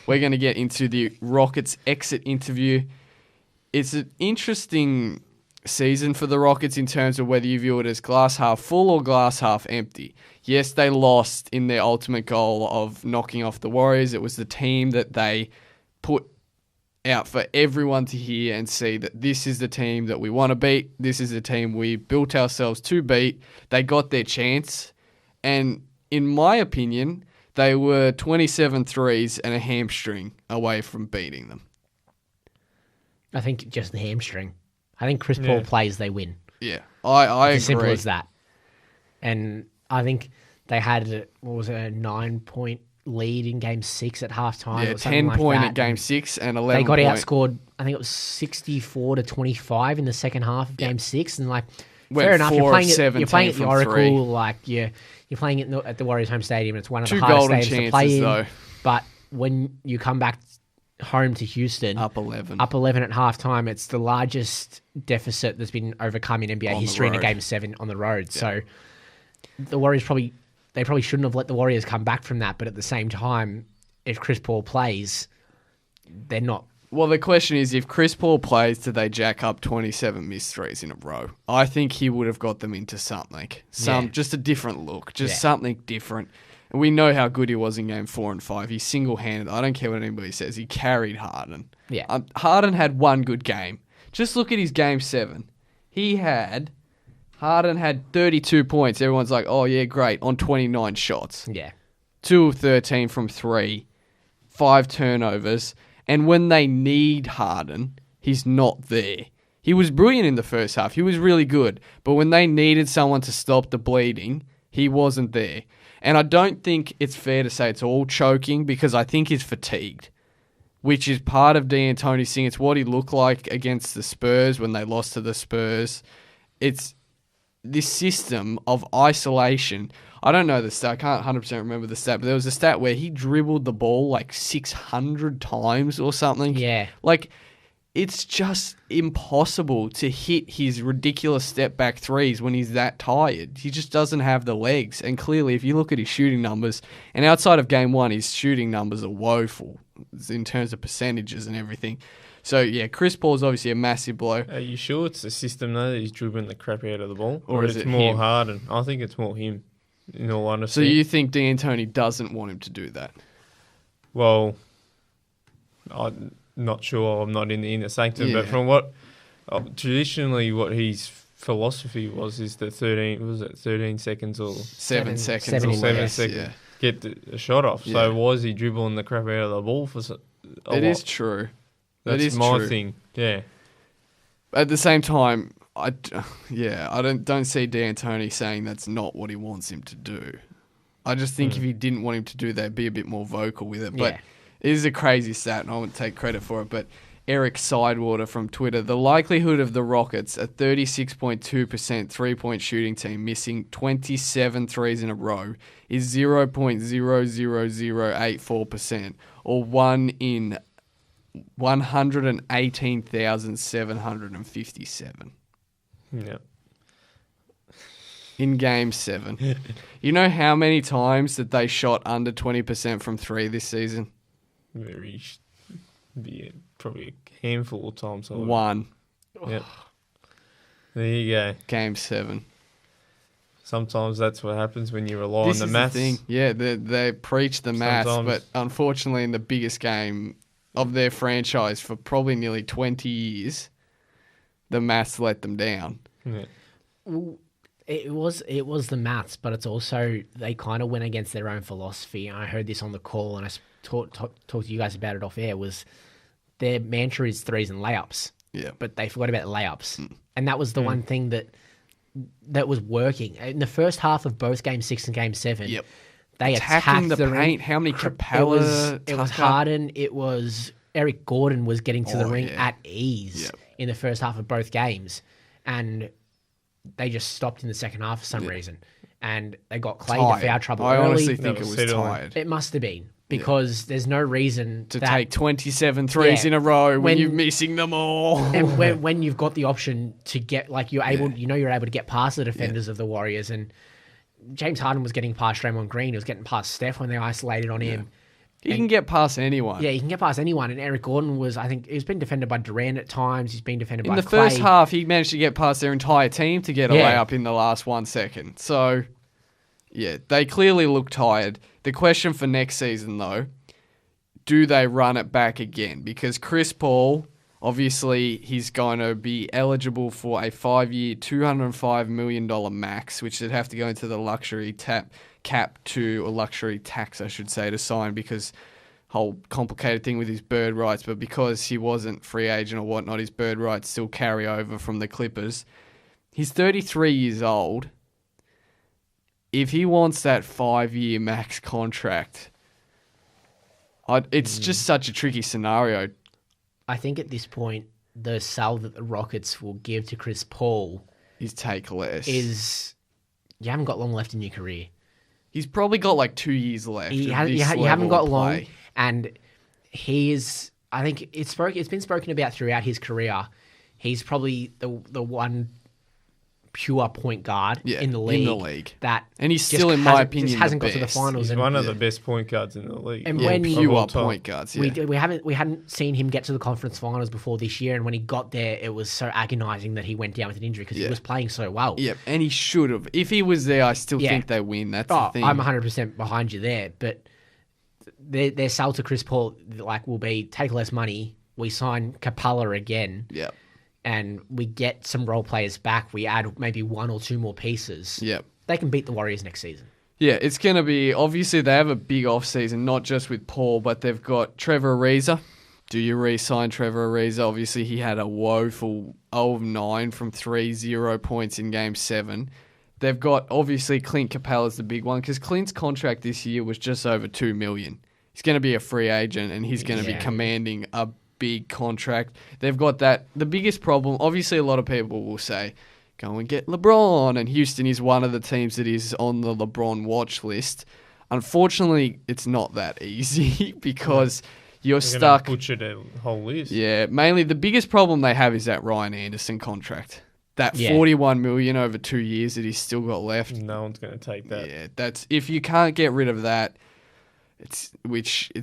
we're going to get into the Rockets exit interview. It's an interesting season for the Rockets in terms of whether you view it as glass half full or glass half empty. Yes, they lost in their ultimate goal of knocking off the Warriors. It was the team that they put out for everyone to hear and see that this is the team that we want to beat. This is the team we built ourselves to beat. They got their chance. And in my opinion, they were 27 threes and a hamstring away from beating them. I think just the hamstring. I think Chris Paul plays, they win. Yeah, I agree. As simple as that. And I think they had, a 9-point lead in Game 6 at halftime. Yeah, or 10-point like at Game 6 and 11 They got point. outscored, I think it was 64-25 in the second half of Game 6. And Went fair enough, you're playing at the Oracle, three. Like you're playing it at the Warriors home stadium. It's one of the Two hardest golden stadiums to play chances, in. though. But when you come back home to Houston, Up 11 at halftime, it's the largest deficit that's been overcome in NBA history in a Game 7 on the road. Yeah. So the Warriors probably shouldn't have let the Warriors come back from that. But at the same time, if Chris Paul plays, they're not. Well, the question is, if Chris Paul plays, do they jack up 27 missed threes in a row? I think he would have got them into something. Just a different look. Something different. And we know how good he was in Game 4 and 5. He single-handed, I don't care what anybody says, he carried Harden. Yeah. Harden had one good game. Just look at his Game 7. Harden had 32 points. Everyone's like, oh, yeah, great, on 29 shots. Yeah. 2 of 13 from 3, 5 turnovers. And when they need Harden, he's not there. He was brilliant in the first half. He was really good. But when they needed someone to stop the bleeding, he wasn't there. And I don't think it's fair to say it's all choking because I think he's fatigued, which is part of D'Antoni's thing. It's what he looked like against the Spurs when they lost to the Spurs. It's this system of isolation. I don't know the stat. I can't 100% remember the stat, but there was a stat where he dribbled the ball like 600 times or something. Yeah. Like, it's just impossible to hit his ridiculous step-back threes when he's that tired. He just doesn't have the legs. And clearly, if you look at his shooting numbers, and outside of Game 1, his shooting numbers are woeful in terms of percentages and everything. So, yeah, Chris Paul's obviously a massive blow. Are you sure it's the system, though, that he's dribbling the crap out of the ball? Or is it more him? Harden? I think it's more him, in all honesty. So you think D'Antoni doesn't want him to do that? Well, I'm not sure. I'm not in the inner sanctum, but from what traditionally what his philosophy is the 13 seconds or 7 seconds. 7 seconds get the shot off. Yeah. So why is he dribbling the crap out of the ball for a It lot? is true. That's it is my true. thing. Yeah. At the same time, I don't see D'Antoni saying that's not what he wants him to do. I just think if he didn't want him to do that, be a bit more vocal with it. But it is a crazy stat, and I won't take credit for it. But Eric Sidewater from Twitter, the likelihood of the Rockets, a 36.2% three-point shooting team, missing 27 threes in a row is 0.00084%, or 1 in 118,757. Yeah. In Game 7. You know how many times that they shot under 20% from 3 this season? Probably a handful of times. 1. Yep. There you go. Game 7. Sometimes that's what happens when you rely This on is the maths. the thing. Yeah, they preach the maths, Sometimes. but unfortunately in the biggest game of their franchise for probably nearly 20 years, the maths let them down. Yeah. Well, it was the maths, but it's also they kind of went against their own philosophy. And I heard this on the call, and I talked to you guys about it off air. Was their mantra is threes and layups? Yeah, but they forgot about the layups, and that was the one thing that was working in the first half of both Game 6 and Game 7. Yep. They attacking attacked the paint. How many Capela? It was Harden. It was Eric Gordon was getting to the ring at ease in the first half of both games, and they just stopped in the second half for some reason, and they got Clay into foul trouble I early. honestly think it was tired. It must have been because there's no reason to take 27 threes in a row when you're missing them all. And when you've got the option to get you're able to get past the defenders of the Warriors, and James Harden was getting past Draymond Green. He was getting past Steph when they isolated on him. He can get past anyone. Yeah, he can get past anyone. And Eric Gordon was, I think, he's been defended by Durant at times. He's been defended by In the Clay. first half, he managed to get past their entire team to get a layup in the last 1 second. So, yeah, they clearly look tired. The question for next season, though, do they run it back again? Because Chris Paul, obviously, he's going to be eligible for a 5-year, $205 million max, which would have to go into the luxury cap to a luxury tax, I should say, to sign, because whole complicated thing with his bird rights, but because he wasn't free agent or whatnot, his bird rights still carry over from the Clippers. He's 33 years old. If he wants that 5-year max contract, it's just such a tricky scenario. I think at this point, the sell that the Rockets will give to Chris Paul is take less. You haven't got long left in your career. He's probably got like 2 years left. You haven't got long, and he is. I think it's been spoken about throughout his career. He's probably the one pure point guard in the league. And he's still, in my opinion, just hasn't got to the finals. He's one of the best point guards in the league. And when pure point guards, we hadn't seen him get to the conference finals before this year, and when he got there, it was so agonising that he went down with an injury because he was playing so well. Yeah, and he should have. If he was there, I still think they win. That's the thing. I'm 100% behind you there, but their sell to Chris Paul will be take less money. We sign Capela again. Yep. And we get some role players back. We add maybe 1 or 2 more pieces. Yep. They can beat the Warriors next season. Yeah, it's going to be... Obviously, they have a big offseason, not just with Paul, but they've got Trevor Ariza. Do you re-sign Trevor Ariza? Obviously, he had a woeful 0 of 9 from 3, 0 points in Game 7. They've got, obviously, Clint Capela's the big one, because Clint's contract this year was just over $2 million. He's going to be a free agent, and he's going to be commanding a big contract. They've got that. The biggest problem, obviously a lot of people will say, go and get LeBron, and Houston is one of the teams that is on the LeBron watch list. Unfortunately, it's not that easy because you're stuck. Butcher the whole list. Yeah, mainly the biggest problem they have is that Ryan Anderson contract. That $41 million over 2 years that he's still got left. No one's going to take that. Yeah, that's if you can't get rid of that. It's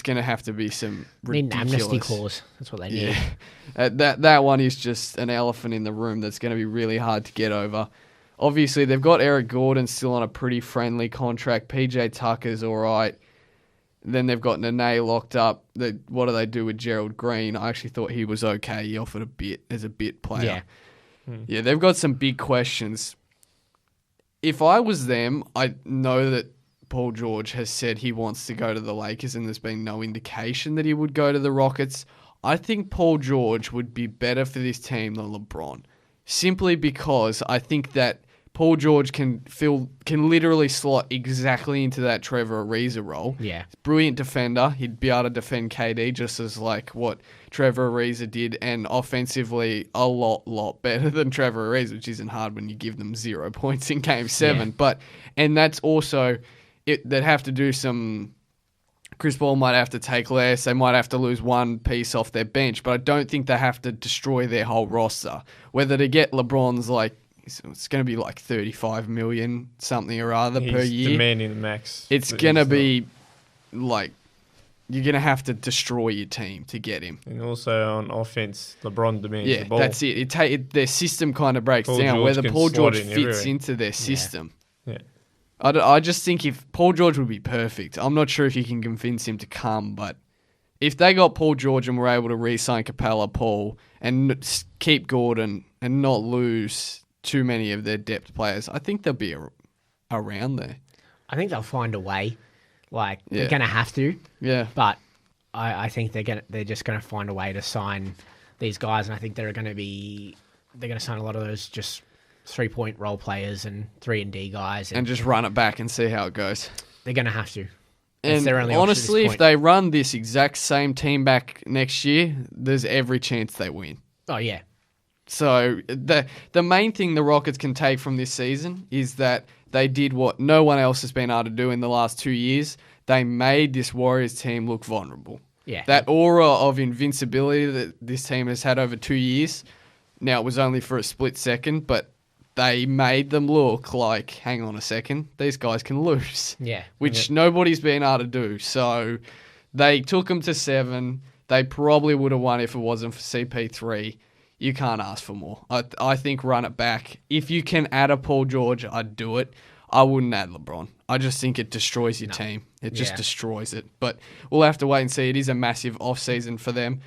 going to have to be some ridiculous... Need an amnesty clause. That's what they need. Yeah. That one is just an elephant in the room that's going to be really hard to get over. Obviously, they've got Eric Gordon still on a pretty friendly contract. PJ Tucker's all right. Then they've got Nene locked up. What do they do with Gerald Green? I actually thought he was okay. He offered a bit as a bit player. Yeah, they've got some big questions. If I was them, I know that Paul George has said he wants to go to the Lakers and there's been no indication that he would go to the Rockets. I think Paul George would be better for this team than LeBron. Simply because I think that Paul George can literally slot exactly into that Trevor Ariza role. Yeah. Brilliant defender. He'd be able to defend KD just as like what Trevor Ariza did, and offensively a lot better than Trevor Ariza, which isn't hard when you give them 0 points in Game 7. Yeah. And that's also... They'd have to do some... Chris Paul might have to take less. They might have to lose one piece off their bench, but I don't think they have to destroy their whole roster. Whether to get LeBron's it's going to be like $35 million something or other per year. He's demanding the max. It's going to be like... You're going to have to destroy your team to get him. And also on offense, LeBron demands the ball. That's it. Their system kind of breaks down. Whether Paul George fits into their system. Yeah. I just think if Paul George would be perfect. I'm not sure if you can convince him to come, but if they got Paul George and were able to re-sign Capela, Paul, and keep Gordon and not lose too many of their depth players, I think they'll be around there. I think they'll find a way. They're going to have to. Yeah. But I think they're just going to find a way to sign these guys, and I think they're going to sign a lot of those just 3-point role players and 3-and-D guys. And just run it back and see how it goes. They're going to have to. And honestly, if they run this exact same team back next year, there's every chance they win. Oh, yeah. So the main thing the Rockets can take from this season is that they did what no one else has been able to do in the last 2 years. They made this Warriors team look vulnerable. Yeah. That aura of invincibility that this team has had over 2 years, now it was only for a split second, but they made them look like, hang on a second, these guys can lose. Yeah. Which nobody's been able to do. So They took them to 7. They probably would have won if it wasn't for CP3. You can't ask for more. I think run it back. If you can add a Paul George, I'd do it. I wouldn't add LeBron. I just think it destroys your team. It just destroys it. But we'll have to wait and see. It is a massive off-season for them.